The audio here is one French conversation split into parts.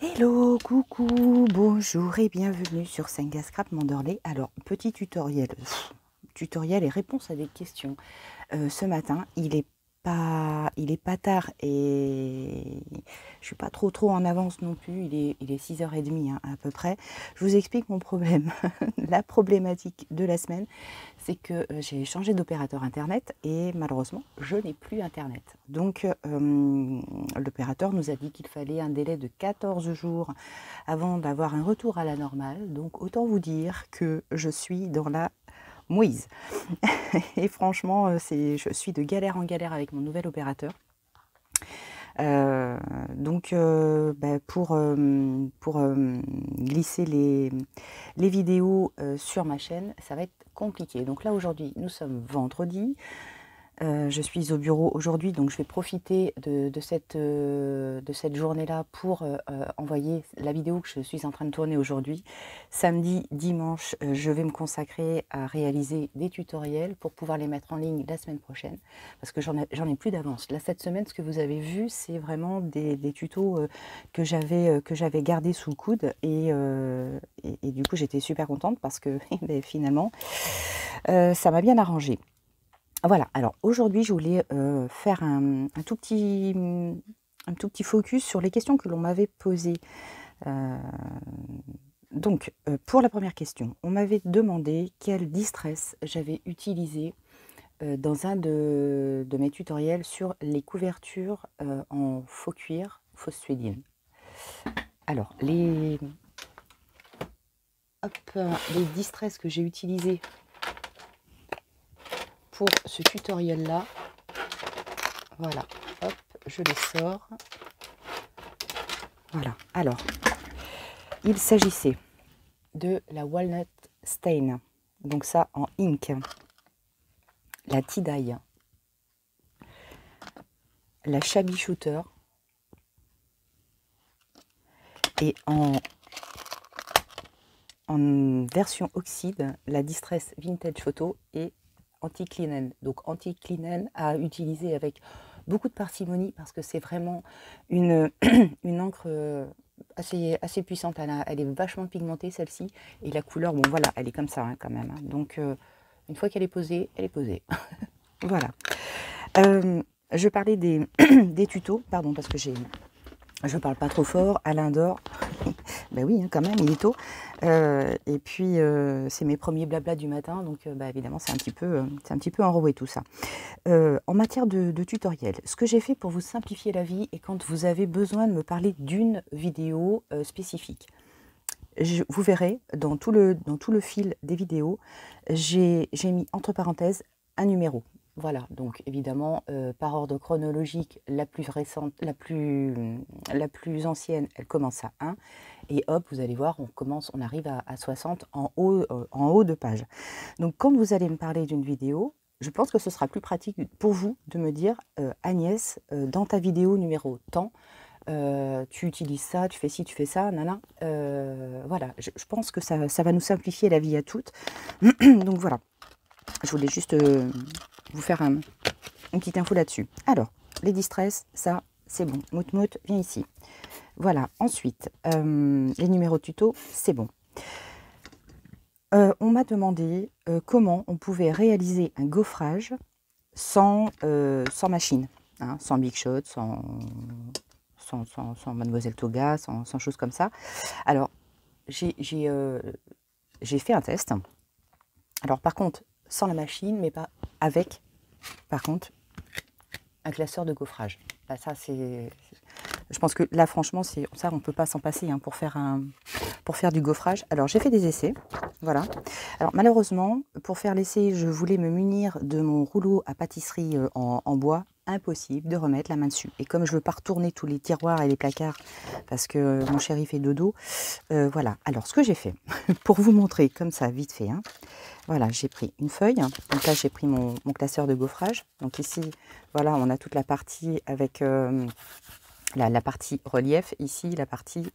Hello, coucou, bonjour et bienvenue sur Senga Scrap Manderley. Alors, petit tutoriel, tutoriel et réponse à des questions. Ce matin, il est pas tard et je suis pas trop en avance non plus. Il est 6h30 hein, à peu près. Je vous explique mon problème. La problématique de la semaine, c'est que j'ai changé d'opérateur internet et malheureusement, je n'ai plus internet. Donc, l'opérateur nous a dit qu'il fallait un délai de 14 jours avant d'avoir un retour à la normale. Donc, autant vous dire que je suis dans la mouise. Et franchement, je suis de galère en galère avec mon nouvel opérateur. Pour glisser les vidéos sur ma chaîne, ça va être compliqué. Donc là, aujourd'hui, nous sommes vendredi. Je suis au bureau aujourd'hui, donc je vais profiter de cette journée-là pour envoyer la vidéo que je suis en train de tourner aujourd'hui. Samedi, dimanche, je vais me consacrer à réaliser des tutoriels pour pouvoir les mettre en ligne la semaine prochaine, parce que j'en ai plus d'avance. Là, cette semaine, ce que vous avez vu, c'est vraiment des tutos que j'avais gardés sous le coude, et du coup, j'étais super contente parce que finalement, ça m'a bien arrangé. Voilà, alors aujourd'hui, je voulais faire un tout petit focus sur les questions que l'on m'avait posées. Pour la première question, on m'avait demandé quel distress j'avais utilisé dans un de mes tutoriels sur les couvertures en faux cuir, fausse suédine. Alors, les distress que j'ai utilisés pour ce tutoriel-là, voilà, hop, je les sors. Voilà, alors, il s'agissait de la Walnut Stain, donc ça en ink, la Tie-Dye, la Shabby Shooter, et en version oxyde, la Distress Vintage Photo et anti-cleanen. Donc anti-cleanen à utiliser avec beaucoup de parcimonie parce que c'est vraiment une encre assez puissante. Elle est vachement pigmentée, celle-ci, et la couleur, bon voilà, elle est comme ça hein, quand même. Hein. Donc une fois qu'elle est posée, elle est posée. Voilà. Je parlais des tutos, pardon, parce que je parle pas trop fort, Alain dort. Ben oui, hein, quand même, il est tôt. Et puis, c'est mes premiers blabla du matin, donc évidemment, c'est un petit peu enroué tout ça. En matière de tutoriel, ce que j'ai fait pour vous simplifier la vie et quand vous avez besoin de me parler d'une vidéo spécifique, vous verrez, dans tout le fil des vidéos, j'ai mis entre parenthèses un numéro. Voilà, donc évidemment, par ordre chronologique, la plus récente, la plus ancienne, elle commence à 1. Et hop, vous allez voir, on arrive à 60 en haut de page. Donc quand vous allez me parler d'une vidéo, je pense que ce sera plus pratique pour vous de me dire Agnès, dans ta vidéo numéro tant, tu utilises ça, tu fais ci, tu fais ça, nana. Voilà, je pense que ça va nous simplifier la vie à toutes. Donc voilà, je voulais juste vous faire une petite info là-dessus. Alors, les distress, ça, c'est bon. Mout, viens ici. Voilà, ensuite, les numéros de tuto, c'est bon. On m'a demandé comment on pouvait réaliser un gaufrage sans machine, hein, sans Big Shot, sans Mademoiselle Toga, sans choses comme ça. Alors, j'ai fait un test. Alors, par contre, sans la machine, mais pas avec, par contre, un classeur de gaufrage. Bah, ça, c'est... Je pense que là, franchement, ça, on ne peut pas s'en passer hein, pour faire du gaufrage. Alors, j'ai fait des essais. Voilà. Alors, malheureusement, pour faire l'essai, je voulais me munir de mon rouleau à pâtisserie en bois. Impossible de remettre la main dessus. Et comme je ne veux pas retourner tous les tiroirs et les placards parce que mon chéri fait dodo, voilà. Alors, ce que j'ai fait, pour vous montrer comme ça, vite fait, hein, voilà, j'ai pris une feuille. Donc là, j'ai pris mon classeur de gaufrage. Donc ici, voilà, on a toute la partie avec la partie relief. Ici, la partie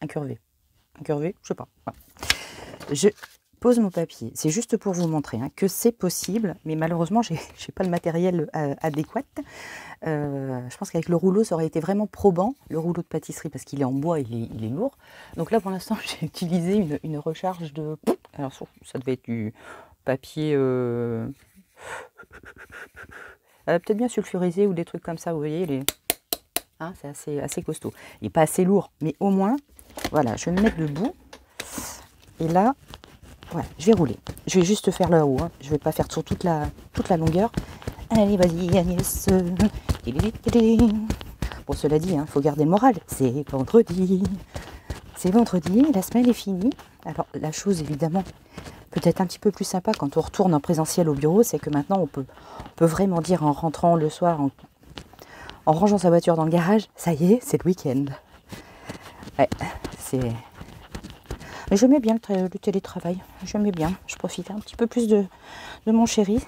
incurvée. Incurvée, je sais pas. Voilà. pose mon papier. C'est juste pour vous montrer hein, que c'est possible, mais malheureusement, j'ai pas le matériel adéquat. Je pense qu'avec le rouleau, ça aurait été vraiment probant, le rouleau de pâtisserie, parce qu'il est en bois, il est lourd. Donc là, pour l'instant, j'ai utilisé une recharge de... Alors, ça devait être du papier... peut-être bien sulfurisé ou des trucs comme ça, vous voyez, hein, c'est assez costaud. Il n'est pas assez lourd, mais au moins, voilà, je vais me mettre debout. Et là, voilà, je vais rouler. Je vais juste faire le haut, hein. Je ne vais pas faire sur toute la longueur. Allez, vas-y, Agnès. Bon, cela dit, il faut garder le moral. C'est vendredi. C'est vendredi, la semaine est finie. Alors, la chose, évidemment, peut-être un petit peu plus sympa quand on retourne en présentiel au bureau, c'est que maintenant, on peut vraiment dire en rentrant le soir, en rangeant sa voiture dans le garage, ça y est, c'est le week-end. Ouais, c'est... Mais j'aimais bien le télétravail, j'aimais bien. Je profitais un petit peu plus de mon chéri.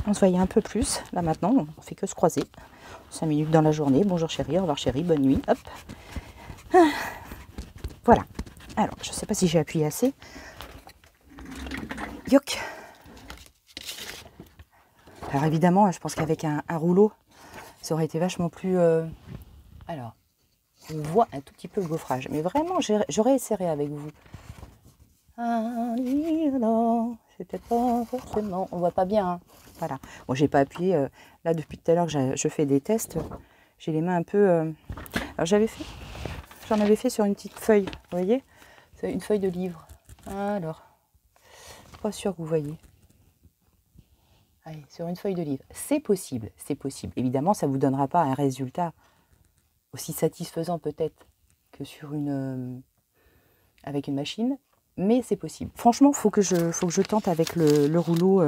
On se voyait un peu plus. Là maintenant, on fait que se croiser. 5 minutes dans la journée. Bonjour chéri, au revoir chéri, bonne nuit. Hop. Ah. Voilà. Alors, je ne sais pas si j'ai appuyé assez. Yoc. Alors évidemment, je pense qu'avec un rouleau, ça aurait été vachement plus... Alors, on voit un tout petit peu le gaufrage. Mais vraiment, j'aurais essayé avec vous. C'est peut-être pas forcément... On voit pas bien. Hein. Voilà. Bon, j'ai pas appuyé. Là, depuis tout à l'heure que je fais des tests, j'ai les mains un peu... Alors, j'en avais fait sur une petite feuille. Vous voyez? C'est une feuille de livre. Alors, pas sûr que vous voyez. Allez, sur une feuille de livre. C'est possible, c'est possible. Évidemment, ça ne vous donnera pas un résultat aussi satisfaisant peut-être que sur avec une machine, mais c'est possible. Franchement, faut que je tente avec le rouleau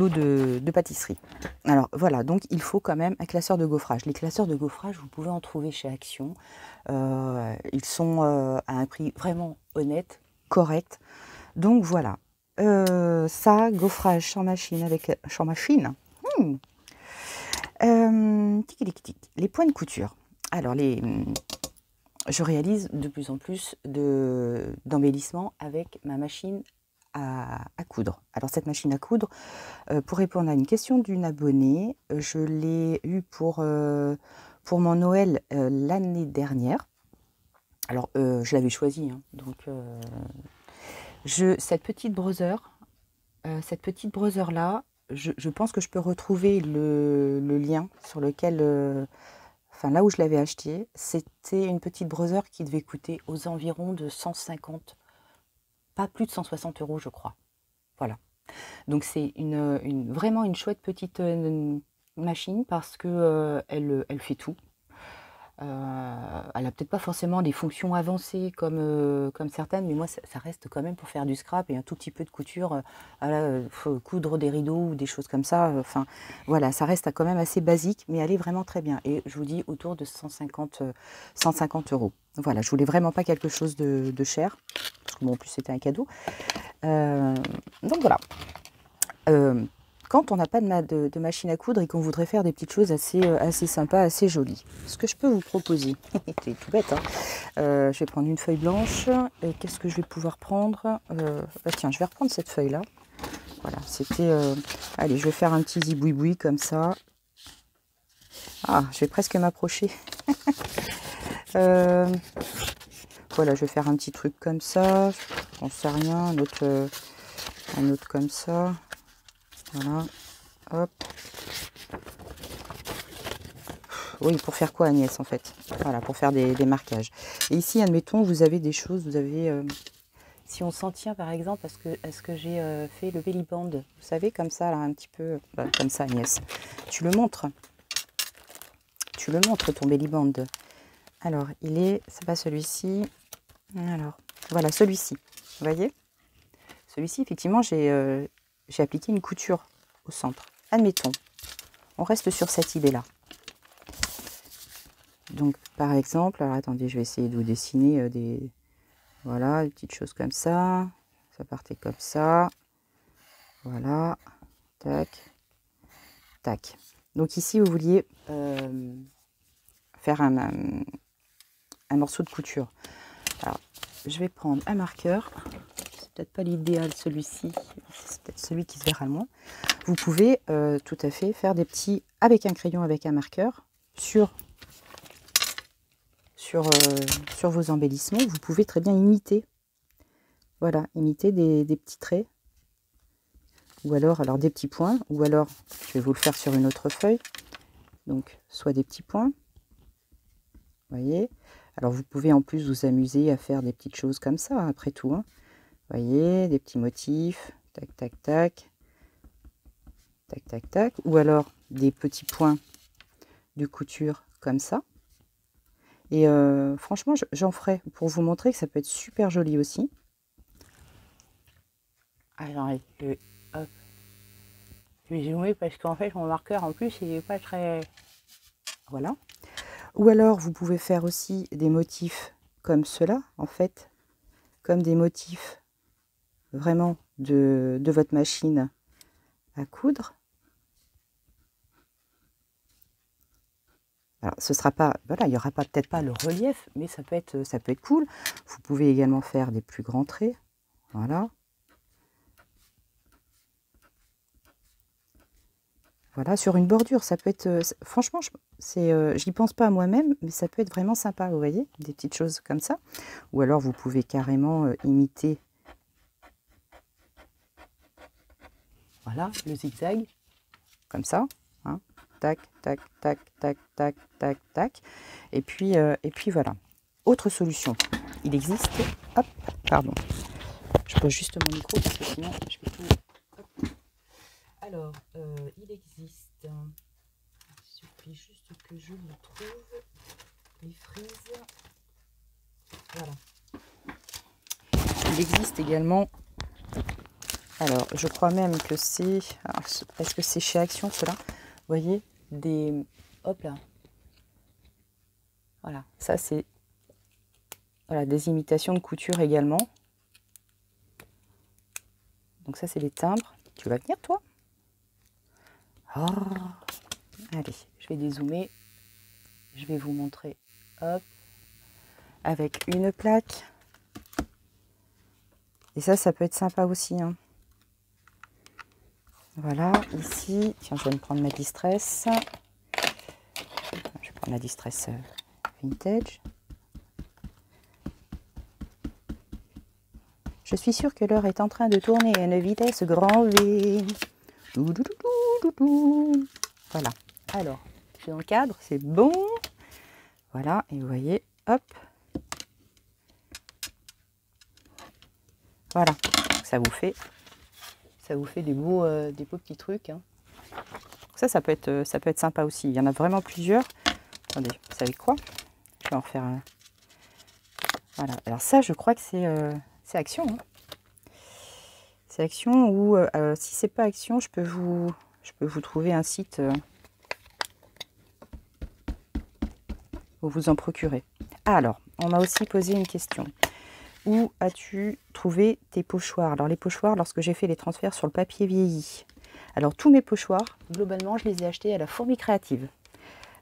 de pâtisserie. Alors voilà, donc il faut quand même un classeur de gaufrage. Les classeurs de gaufrage, vous pouvez en trouver chez Action. Ils sont à un prix vraiment honnête, correct. Donc voilà. Ça, gaufrage sans machine sans machine. Les points de couture. Alors, je réalise de plus en plus d'embellissement avec ma machine à coudre. Alors, cette machine à coudre, pour répondre à une question d'une abonnée, je l'ai eue pour mon Noël l'année dernière. Alors, je l'avais choisie, hein, donc... cette petite brother là, je pense que je peux retrouver le lien sur lequel, enfin là où je l'avais acheté, c'était une petite brother qui devait coûter aux environs de 150, pas plus de 160 € je crois. Voilà. Donc c'est vraiment une chouette petite machine parce que elle fait tout. Elle n'a peut-être pas forcément des fonctions avancées comme certaines, mais moi, ça reste quand même pour faire du scrap et un tout petit peu de couture, faut coudre des rideaux ou des choses comme ça. Enfin, voilà, ça reste quand même assez basique, mais elle est vraiment très bien. Et je vous dis, autour de 150 €. Voilà, je voulais vraiment pas quelque chose de cher, parce que bon, en plus, c'était un cadeau. Donc voilà. Quand on n'a pas de machine à coudre et qu'on voudrait faire des petites choses assez sympas, assez jolies. Ce que je peux vous proposer, c'est tout bête, hein. Je vais prendre une feuille blanche. Et qu'est-ce que je vais pouvoir prendre? Tiens, je vais reprendre cette feuille-là. Voilà, c'était... allez, je vais faire un petit ziboui-boui comme ça. Ah, je vais presque m'approcher. Voilà, je vais faire un petit truc comme ça. J'en sais rien, un autre comme ça. Voilà, hop. Oui, pour faire quoi Agnès en fait? Voilà, pour faire des marquages. Et ici, admettons, vous avez des choses, vous avez... si on s'en tient par exemple à ce que j'ai fait le belly band, vous savez, comme ça, là, un petit peu... comme ça Agnès. Tu le montres. Tu le montres ton belly band. Alors, c'est pas celui-ci. Alors, voilà, celui-ci. Vous voyez? Celui-ci, effectivement, j'ai appliqué une couture au centre. Admettons, on reste sur cette idée-là. Donc, par exemple, alors attendez, je vais essayer de vous dessiner voilà, des petites choses comme ça. Ça partait comme ça. Voilà. Tac. Tac. Donc ici, vous vouliez faire un morceau de couture. Alors, je vais prendre un marqueur. C'est peut-être pas l'idéal celui-ci, c'est peut-être celui qui se verra le moins. Vous pouvez tout à fait faire des petits, avec un crayon, avec un marqueur, sur vos embellissements. Vous pouvez très bien imiter, voilà, imiter des petits traits. Ou alors des petits points, ou alors, je vais vous le faire sur une autre feuille. Donc, soit des petits points, vous voyez. Alors, vous pouvez en plus vous amuser à faire des petites choses comme ça, après tout. Hein. Vous voyez, des petits motifs, tac, tac, tac, tac, tac, tac. Ou alors, des petits points de couture comme ça. Et franchement, j'en ferai pour vous montrer que ça peut être super joli aussi. Alors, hop. Je vais zoomer parce qu'en fait, mon marqueur, en plus, il n'est pas très... Voilà. Ou alors, vous pouvez faire aussi des motifs comme cela, en fait. Comme des motifs vraiment de votre machine à coudre. Alors, ce sera pas... Voilà, il n'y aura peut-être pas le relief, mais ça peut être cool. Vous pouvez également faire des plus grands traits. Voilà. Voilà, sur une bordure, ça peut être... franchement, je n'y pense pas à moi-même, mais ça peut être vraiment sympa, vous voyez, des petites choses comme ça. Ou alors, vous pouvez carrément imiter, voilà, le zigzag, comme ça. Hein. Tac, tac, tac, tac, tac, tac, tac. Et puis voilà. Autre solution, il existe... Hop, pardon. Je pose juste mon micro parce que sinon, je vais tout... Hop. Alors, il existe... Il suffit juste que je le trouve. Les frises. Voilà. Il existe également... Alors, je crois même que c'est... Est-ce que c'est chez Action, cela? Vous voyez, des... Hop là. Voilà, ça c'est... Voilà, des imitations de couture également. Donc ça, c'est les timbres. Tu vas venir, toi? Oh. Allez, je vais dézoomer. Je vais vous montrer. Hop. Avec une plaque. Et ça peut être sympa aussi. Hein. Voilà, ici. Tiens, je vais me prendre ma distress. Je vais prendre la distress vintage. Je suis sûre que l'heure est en train de tourner à une vitesse grand V. Voilà. Alors, je suis dans le cadre, c'est bon. Voilà, et vous voyez, hop. Voilà, ça vous fait des beaux petits trucs. Hein. Ça peut être sympa aussi. Il y en a vraiment plusieurs. Attendez, vous savez quoi? Je vais en refaire un. Voilà. Alors ça, je crois que c'est Action. Hein. C'est Action ou si c'est pas Action, je peux vous trouver un site où vous en procurez. Ah, alors, on m'a aussi posé une question. Où as-tu trouvé tes pochoirs? Alors les pochoirs, lorsque j'ai fait les transferts sur le papier vieilli. Alors tous mes pochoirs, globalement, je les ai achetés à la Fourmi Créative.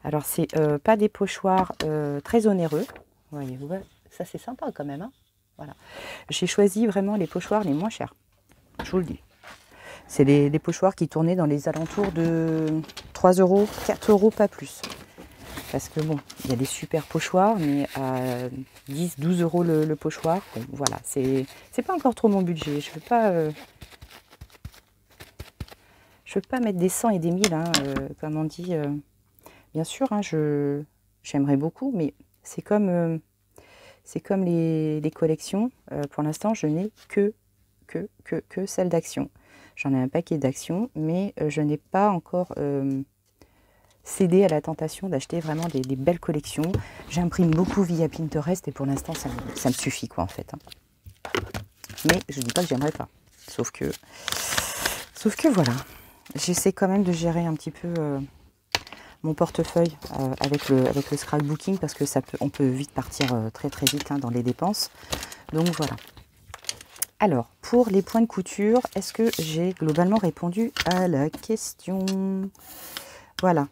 Alors c'est pas des pochoirs très onéreux. Voyez-vous, ça c'est sympa quand même. Hein, voilà. J'ai choisi vraiment les pochoirs les moins chers. Je vous le dis. C'est des pochoirs qui tournaient dans les alentours de 3 €, 4 €, pas plus. Parce que bon, il y a des super pochoirs, mais à 10, 12 € le pochoir. Bon, voilà, c'est pas encore trop mon budget. Je veux pas mettre des 100 et des 1000, hein, comme on dit. Bien sûr, hein, j'aimerais beaucoup, mais c'est comme les collections. Pour l'instant, je n'ai que celle d'Action. J'en ai un paquet d'Action, mais je n'ai pas encore... céder à la tentation d'acheter vraiment des belles collections. J'imprime beaucoup via Pinterest et pour l'instant, ça me suffit, quoi, en fait. Hein. Mais je ne dis pas que j'aimerais pas. Sauf que voilà. J'essaie quand même de gérer un petit peu mon portefeuille avec le scrapbooking parce que on peut vite partir très très vite hein, dans les dépenses. Donc voilà. Alors, pour les points de couture, est-ce que j'ai globalement répondu à la question? Voilà.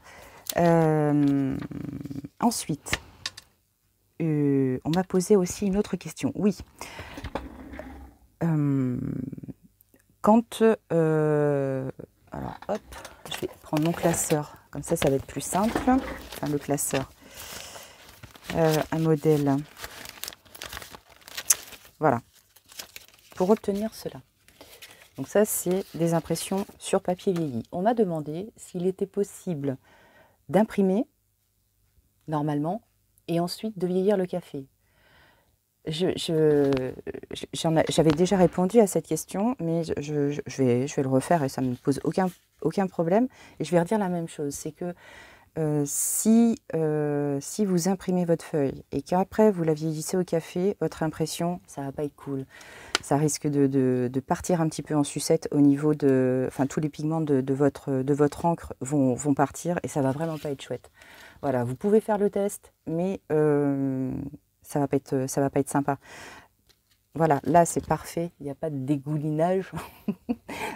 Ensuite, on m'a posé aussi une autre question. Oui. Quand... alors, hop, je vais prendre mon classeur. Comme ça va être plus simple. Enfin, le classeur. Un modèle. Voilà. Pour obtenir cela. Donc ça, c'est des impressions sur papier vieilli. On m'a demandé s'il était possible d'imprimer, normalement, et ensuite de vieillir le café. J'avais déjà répondu à cette question, mais je vais le refaire et ça ne me pose aucun problème. Et je vais redire la même chose, c'est que si vous imprimez votre feuille et qu'après vous la vieillissez au café, votre impression, ça va pas être cool. Ça risque de partir un petit peu en sucette au niveau de... Enfin, tous les pigments de votre encre vont partir et ça va vraiment pas être chouette. Voilà, vous pouvez faire le test, mais ça va pas être sympa. Voilà, là c'est parfait, il n'y a pas de dégoulinage.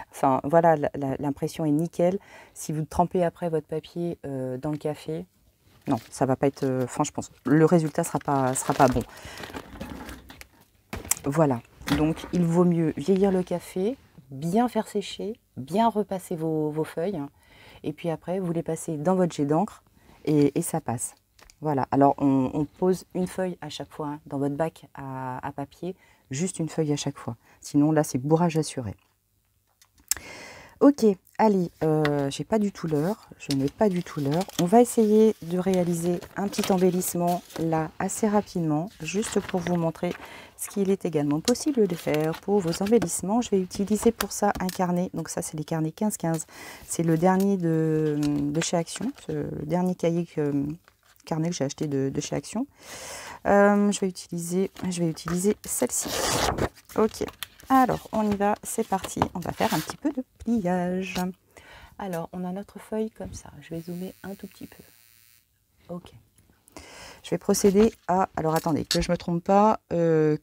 Enfin, voilà, l'impression est nickel. Si vous trempez après votre papier dans le café, non, ça va pas être... Enfin, je pense, le résultat sera pas bon. Voilà, donc il vaut mieux vieillir le café, bien faire sécher, bien repasser vos feuilles. Et puis après, vous les passez dans votre jet d'encre et ça passe. Voilà, alors on pose une feuille à chaque fois dans votre bac à papier, juste une feuille à chaque fois. Sinon, là, c'est bourrage assuré. Ok, allez, j'ai pas du tout l'heure, je n'ai pas du tout l'heure. On va essayer de réaliser un petit embellissement là assez rapidement, juste pour vous montrer ce qu'il est également possible de faire pour vos embellissements. Je vais utiliser pour ça un carnet, donc ça c'est les carnets 15-15. C'est le dernier de chez Action, le dernier carnet que j'ai acheté de chez Action. Je vais utiliser celle-ci. Ok. Alors, on y va, c'est parti. On va faire un petit peu de pliage. Alors, on a notre feuille comme ça. Je vais zoomer un tout petit peu. Ok. Je vais procéder à... Alors, attendez, que je me trompe pas. Bah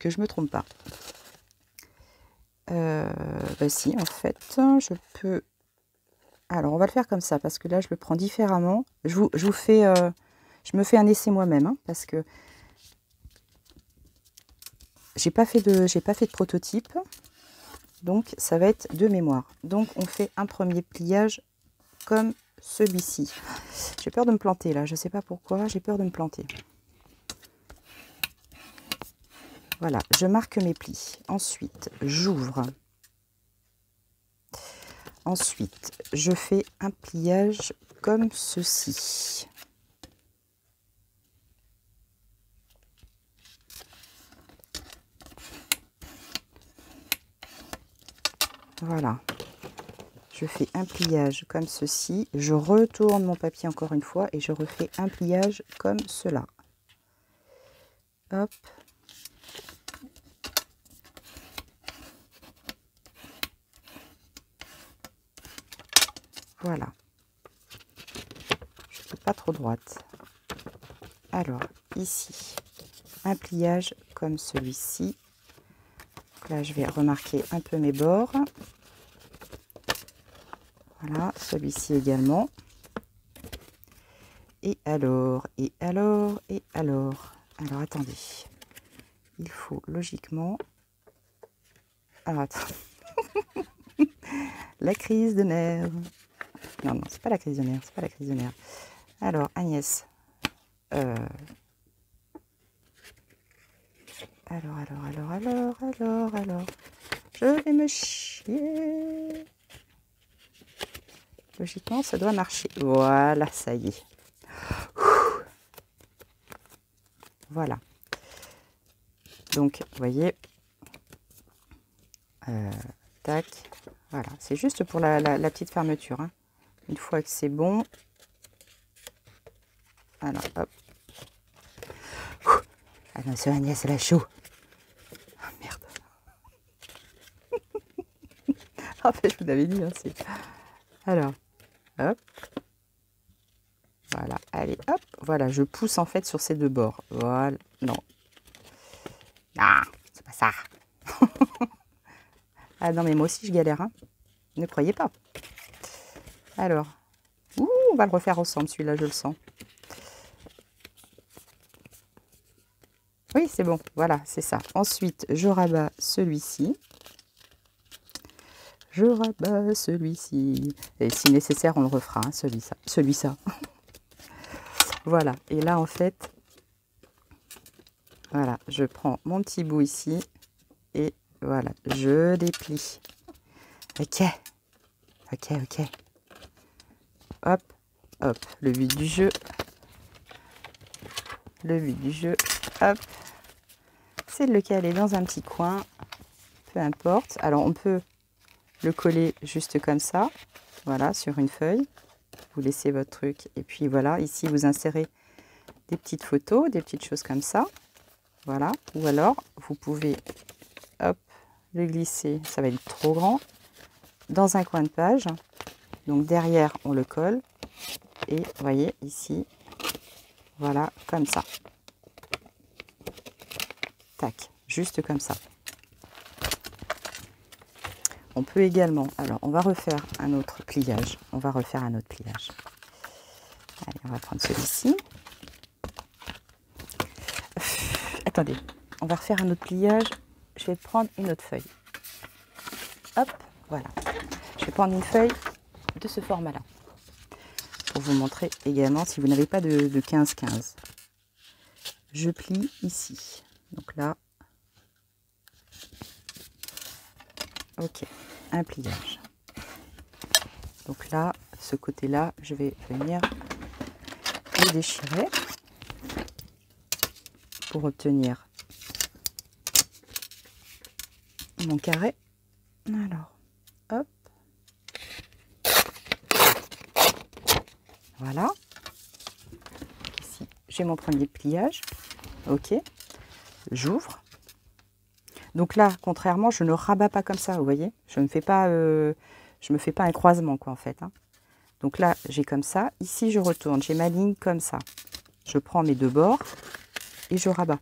si, en fait, je peux... Alors, on va le faire comme ça, parce que là, je le prends différemment. Je vous fais... je me fais un essai moi-même, hein, parce que j'ai pas fait de prototype. Donc, ça va être de mémoire. Donc, on fait un premier pliage comme celui-ci. J'ai peur de me planter, là. Je ne sais pas pourquoi. J'ai peur de me planter. Voilà, je marque mes plis. Ensuite, j'ouvre. Ensuite, je fais un pliage comme ceci. Voilà. Je fais un pliage comme ceci. Je retourne mon papier encore une fois et je refais un pliage comme cela. Hop. Voilà. Je ne suis pas trop droite. Alors, ici, un pliage comme celui-ci. Là, je vais remarquer un peu mes bords. Voilà, celui-ci également. Et alors. Alors, attendez. Il faut logiquement... Alors, attends. La crise de nerfs. Non, c'est pas la crise de nerfs, Alors, Agnès. Alors. Je vais me chier. Logiquement, ça doit marcher. Voilà, ça y est. Voilà. Donc, vous voyez. Tac. Voilà. C'est juste pour la petite fermeture. Hein. Une fois que c'est bon. Alors, hop. Ah non, c'est Agnès, elle a chaud. Oh, merde. En fait, je vous l'avais dit. Hein, alors, hop. Voilà, allez, hop. Voilà, je pousse en fait sur ces deux bords. Voilà, non. Ah, c'est pas ça. Ah non, mais moi aussi, je galère. Hein. Ne croyez pas. Alors, on va le refaire ensemble, celui-là, je le sens. Oui, c'est bon. Voilà, c'est ça. Ensuite, je rabats celui-ci. Je rabats celui-ci. Et si nécessaire, on le refera, hein, celui-ça. Voilà. Et là, en fait, voilà, je prends mon petit bout ici. Et voilà, je déplie. Ok. Ok, ok. Hop, hop. Le but du jeu. Le but du jeu, hop. C'est de le caler dans un petit coin. Peu importe. Alors, on peut le coller juste comme ça. Voilà, sur une feuille. Vous laissez votre truc. Et puis voilà, ici, vous insérez des petites photos, des petites choses comme ça. Voilà. Ou alors, vous pouvez, hop, le glisser. Ça va être trop grand. Dans un coin de page. Donc, derrière, on le colle. Et vous voyez, ici, voilà, comme ça. Tac, juste comme ça. On peut également, alors on va refaire un autre pliage. On va refaire un autre pliage. Allez, on va prendre celui-ci. Attendez, on va refaire un autre pliage. Je vais prendre une autre feuille. Hop, voilà. Je vais prendre une feuille de ce format-là. Pour vous montrer également, si vous n'avez pas de 15-15. Je plie ici. Donc là, ok, un pliage. Donc là, ce côté-là, je vais venir le déchirer pour obtenir mon carré. Alors, hop. Voilà. Ici, j'ai mon premier pliage. Ok. J'ouvre. Donc là, contrairement, je ne rabats pas comme ça, vous voyez. Je ne me fais pas un croisement, quoi, en fait. Hein. Donc là, j'ai comme ça. Ici, je retourne. J'ai ma ligne comme ça. Je prends mes deux bords et je rabats.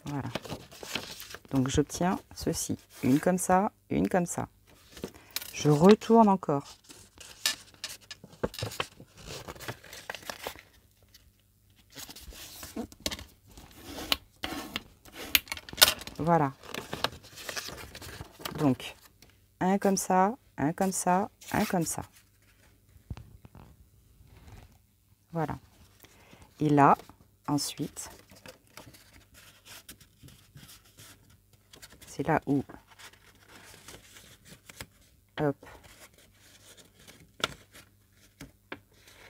Voilà. Donc, j'obtiens ceci. Une comme ça, une comme ça. Je retourne encore. Voilà. Donc, un comme ça, un comme ça, un comme ça. Voilà. Et là, ensuite, c'est là où, hop,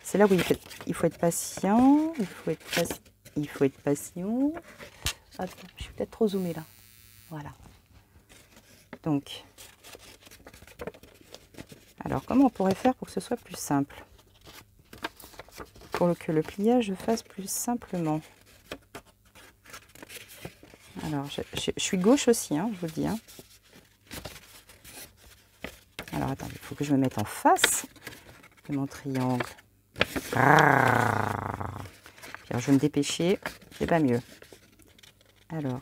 c'est là où il faut être patient, il faut être patient. Attends, je suis peut-être trop zoomée là. Voilà. Donc, alors comment on pourrait faire pour que ce soit plus simple? Pour que le pliage se fasse plus simplement. Alors, je suis gauche aussi, hein, je vous le dis. Hein. Alors, attendez, il faut que je me mette en face de mon triangle. Alors, je vais me dépêcher, c'est pas mieux. Alors,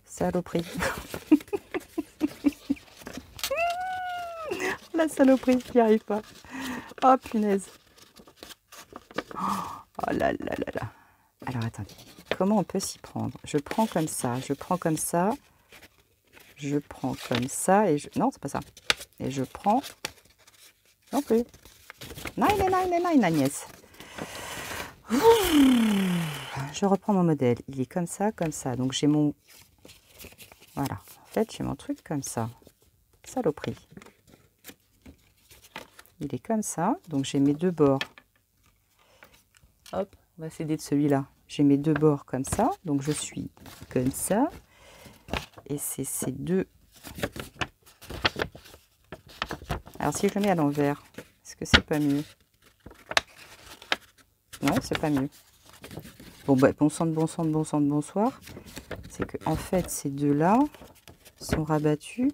saloperie. La saloperie, j'y arrive pas. Oh, punaise. Oh là là là là. Alors, attendez. Comment on peut s'y prendre? Je prends comme ça, je prends comme ça, je prends comme ça, et je... Non, c'est pas ça. Et je prends... Non plus. Nine, Agnès. Je reprends mon modèle. Il est comme ça, comme ça. Donc, j'ai mon... Voilà. En fait, j'ai mon truc comme ça. Saloperie. Il est comme ça. Donc, j'ai mes deux bords. Hop, on va s'aider de celui-là. J'ai mes deux bords comme ça. Donc, je suis comme ça. Et c'est ces deux... Alors, si je le mets à l'envers, est-ce que c'est pas mieux? Non, c'est pas mieux. Bon, bah, bon sang de bonsoir. C'est que, en fait, ces deux-là sont rabattus.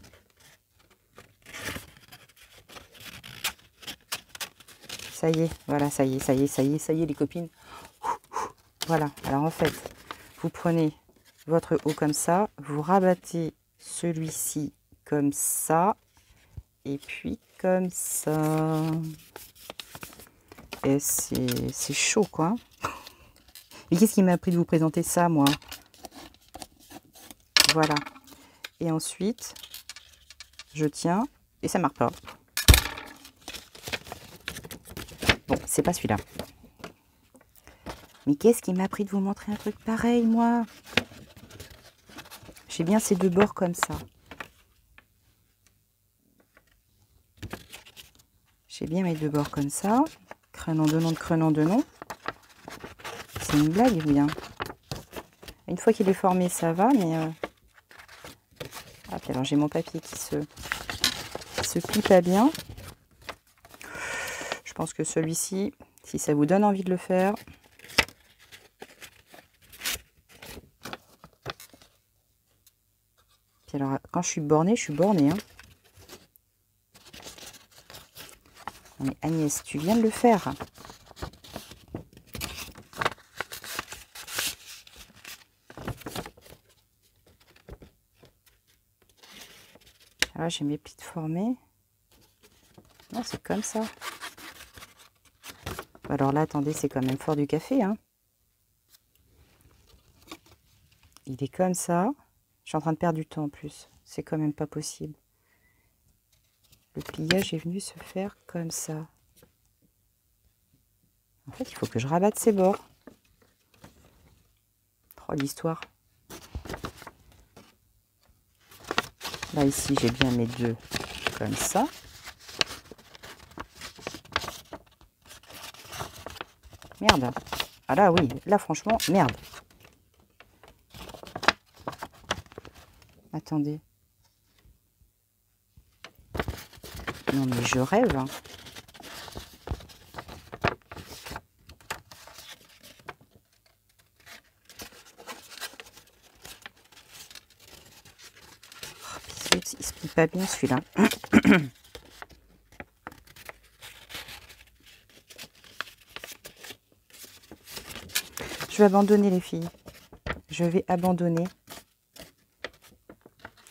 Ça y est, voilà, ça y est, les copines. Voilà, alors en fait, vous prenez votre haut comme ça, vous rabattez celui-ci comme ça. Et puis comme ça. Et c'est chaud, quoi. Et qu'est-ce qui m'a pris de vous présenter ça, moi? Voilà. Et ensuite, je tiens et ça marque pas. Bon, c'est pas celui-là. Mais qu'est-ce qui m'a pris de vous montrer un truc pareil, moi? J'ai bien ces deux bords comme ça. J'ai bien mes deux bords comme ça. Crenant de nom, crenant de nom. C'est une blague, bien. Une fois qu'il est formé, ça va, mais... Ah, puis alors j'ai mon papier qui se plie pas bien. Je pense que celui-ci, si ça vous donne envie de le faire... Puis alors, quand je suis bornée, hein. Non mais Agnès, tu viens de le faire. Là, j'ai mes plis formés. Non, c'est comme ça. Alors là, attendez, c'est quand même fort du café, hein. Il est comme ça. Je suis en train de perdre du temps en plus. C'est quand même pas possible. Le pliage est venu se faire comme ça. En fait, il faut que je rabatte ces bords. Oh, l'histoire. Là, ici, j'ai bien mes deux comme ça. Merde. Ah là, oui. Là, franchement, merde. Attendez. Non, mais je rêve. Hein. Oh, il se plie pas bien, celui-là. Je vais abandonner, les filles. Je vais abandonner.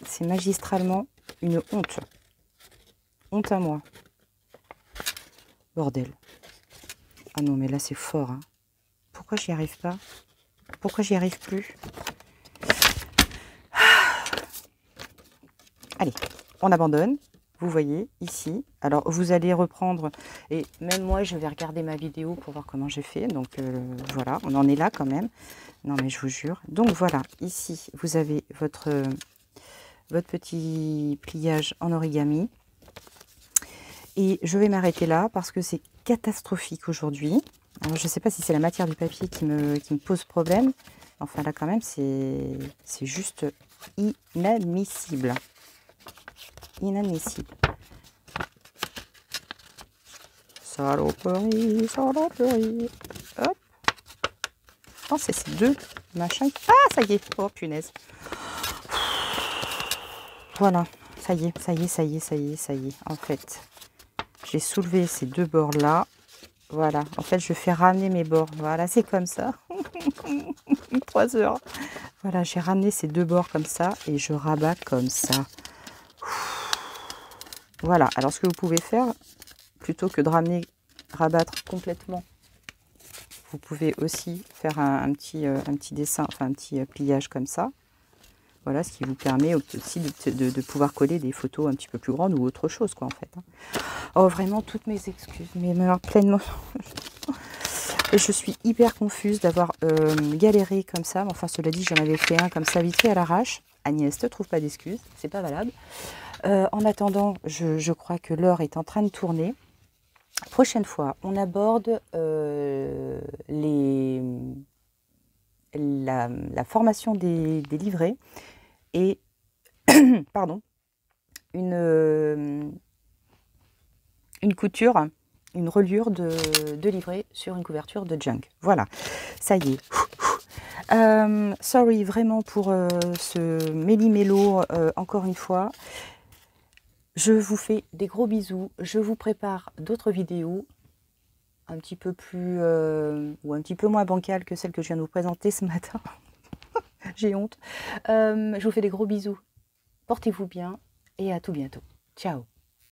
C'est magistralement une honte. Honte à moi. Bordel. Ah non, mais là, c'est fort. Hein. Pourquoi j'y arrive pas? Pourquoi j'y arrive plus? Allez, on abandonne. Vous voyez, ici. Alors, vous allez reprendre. Et même moi, je vais regarder ma vidéo pour voir comment j'ai fait. Donc, voilà, on en est là quand même. Non, mais je vous jure. Donc, voilà. Ici, vous avez votre petit pliage en origami. Et je vais m'arrêter là parce que c'est catastrophique aujourd'hui. Alors, je ne sais pas si c'est la matière du papier qui me pose problème. Enfin, là, quand même, c'est juste inadmissible. Inadmissible. Saloperie, saloperie. Hop. Oh, c'est ces deux machins. Ah, ça y est. Oh, punaise. Voilà. Ça y est, ça y est, ça y est, ça y est, ça y est. En fait, j'ai soulevé ces deux bords-là. Voilà. En fait, je fais ramener mes bords. Voilà, c'est comme ça. 3 heures. Voilà, j'ai ramené ces deux bords comme ça et je rabats comme ça. Voilà, alors ce que vous pouvez faire, plutôt que de rabattre complètement, vous pouvez aussi faire un petit dessin, enfin un petit pliage comme ça. Voilà, ce qui vous permet aussi de pouvoir coller des photos un petit peu plus grandes ou autre chose, quoi, en fait. Oh, vraiment, toutes mes excuses, mais alors, pleinement. Je suis hyper confuse d'avoir galéré comme ça. Enfin, cela dit, j'en avais fait un comme ça, vite fait à l'arrache. Agnès, ne trouve pas d'excuses, c'est pas valable. En attendant, je crois que l'heure est en train de tourner. Prochaine fois, on aborde la formation des livrets et pardon, une couture, une reliure de livret sur une couverture de junk. Voilà, ça y est. Sorry vraiment pour ce méli-mélo encore une fois. Je vous fais des gros bisous. Je vous prépare d'autres vidéos un petit peu plus ou un petit peu moins bancales que celle que je viens de vous présenter ce matin. J'ai honte. Je vous fais des gros bisous. Portez-vous bien et à tout bientôt. Ciao!